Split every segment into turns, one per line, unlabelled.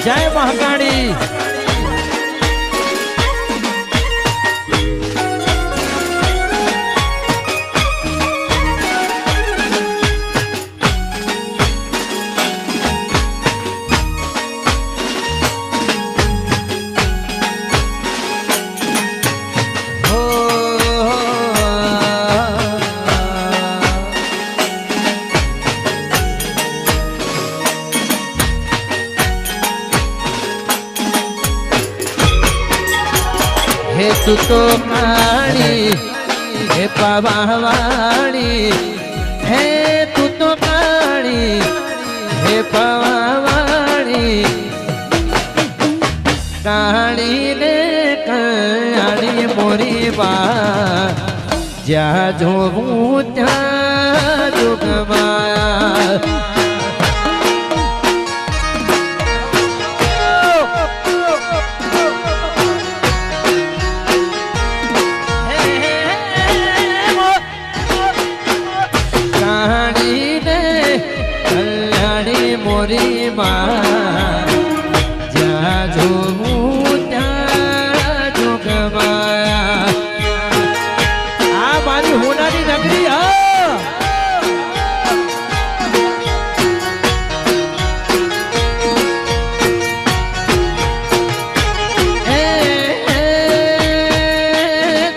જય મહાકાળી हे तू तो काली हे पवावाणी हे तू तो काली हे पवावाणी काली ने काली मोरी बा जा जो त्या जुगमाया मोरी माँ जा जो त्या जो गवाया आ मारी होनारी नगरी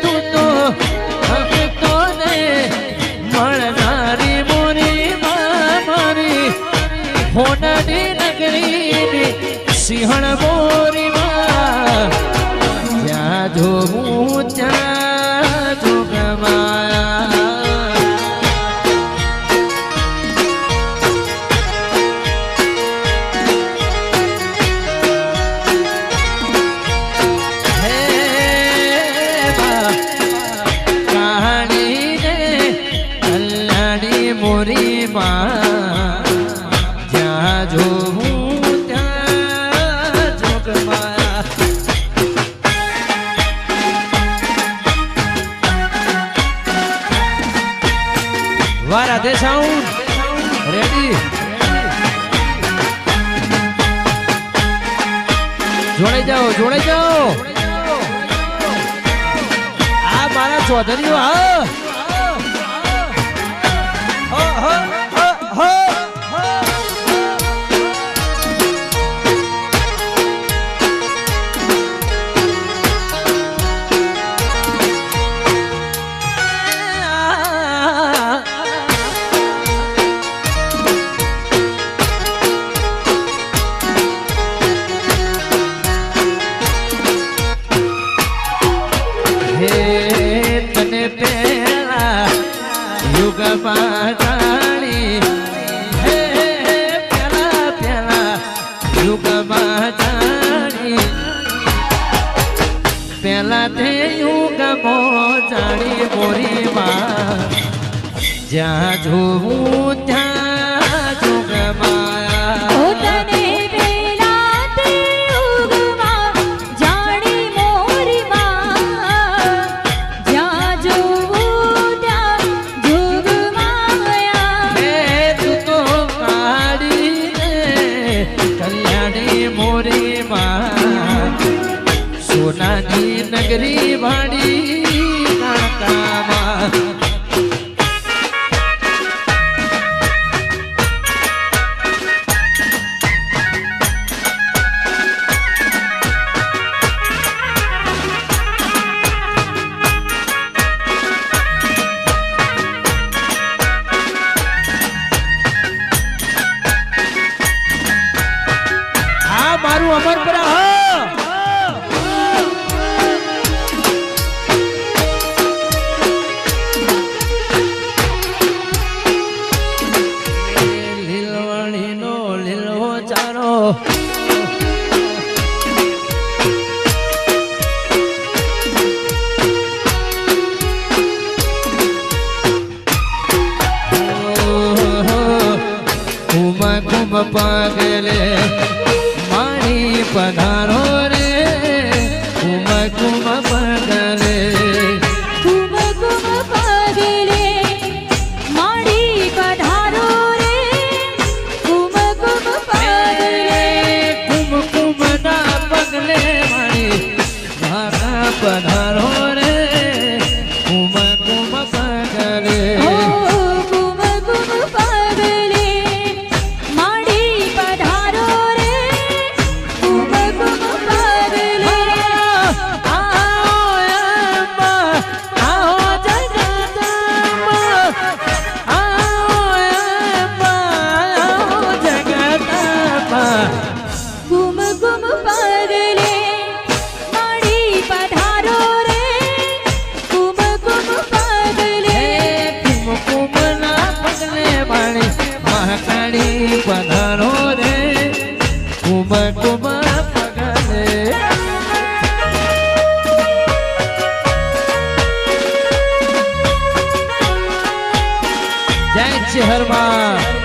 तू तो भक्तो ने मरनारी मोरी माँ मारी होनारी नगरी सिंहण मोरी माँ जा जो त्या जो गवाया कहानी ने कल्याणी मोरी माँ जो त्या जोगमाया वारा दे साउंड रेडी जोड़े जाओ आ मारा चौधरी तने पेला युग बाजाणी हे पेला पेला युग बाजाणी पेला ते युग मोजाणी मोरी माँ जा जो त्या जुग माया सोनानी नगरी भाड़ी काकामा आ मारू अमरपुरा पागले मारी पधारो रे कुम कुम पागले
पागले मारी पधारो रे कुम कुम पागले
कुम कुम માણી પધારો રે કુમ કુમ પગલે જય શહેરમાં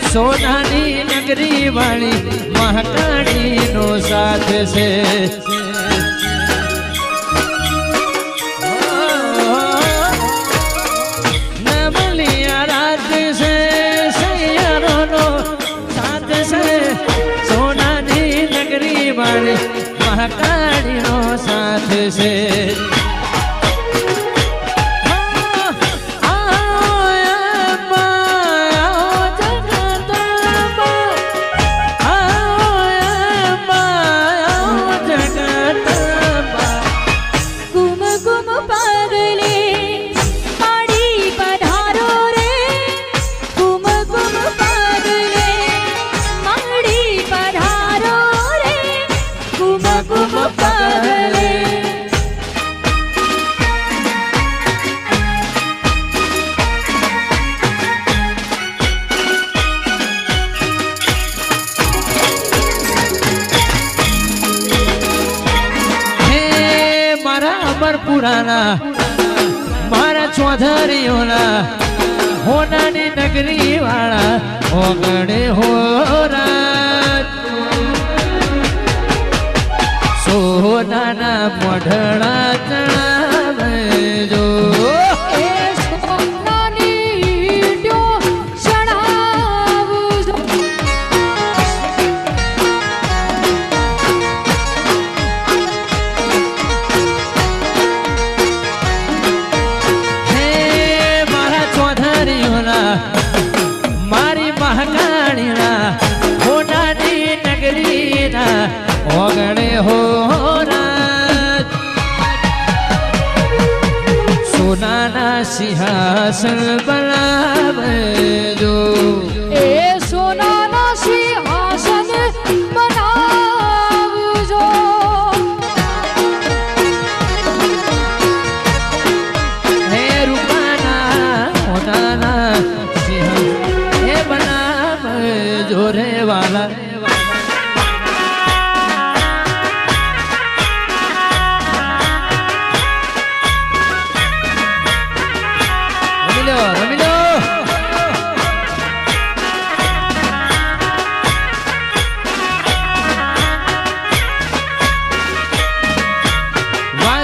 સોનાની નગરી વાળી મહાકાળી નો સાથ છે નવલિયા રાત છે સૈયરો નો સાથ છે સોનાની નગરી વાળી મહાકાળી નો સાથ છે પુરાના મારા ચૌધરીઓના હોનાની નગરી વાળા ઓગણે હોરા સોનાના મોઢડા ચણાવજો મારી મહાકાળીના હોનાની નગરીના ઓગણે હોરા સોનાના સિંહાસન બનાવજો
એ સોનાના સિંહાસન બનાવજો
હે રૂપાના હોનાના સિંહાસન હે બનાવજો રે વાલા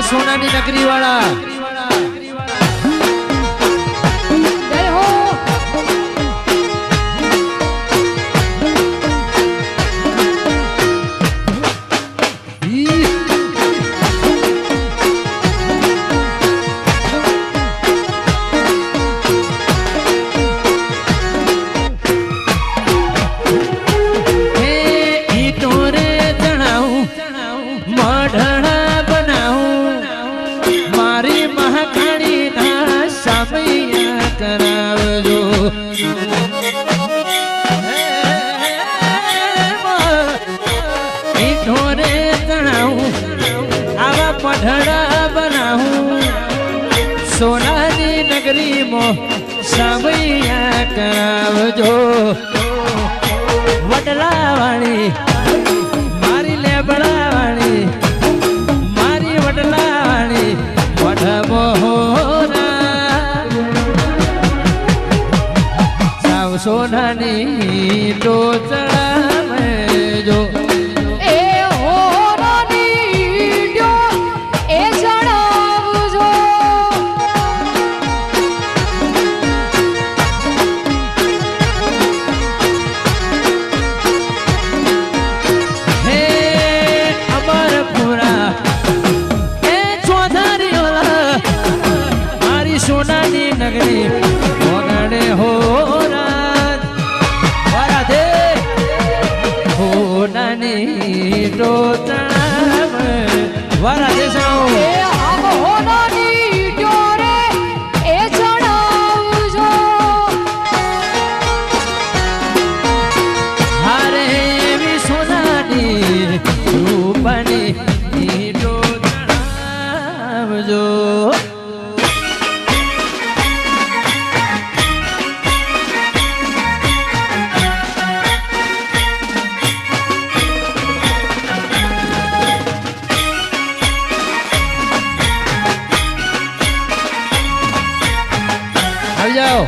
સોનાની નગરી વાળા
જય હો
કરાવજો ઢોરે તણાવું આવા પઢડા બનાવું સોનાની નગરીમાં સામૈયા કરાવજો વડલા વાળી મારી લેબડા વાળી મારી વડલા વાળી વઢ સોનાની ટોચડાવજો
એ હોનાની એ જણાવજો
ઈટો તણાવ વારા દેસાઓ
એ આમ હોનાની ડોરે એ જણાવજો
હારે એવી સોનાની રૂપાની ઈટો તણાવજો જાઓ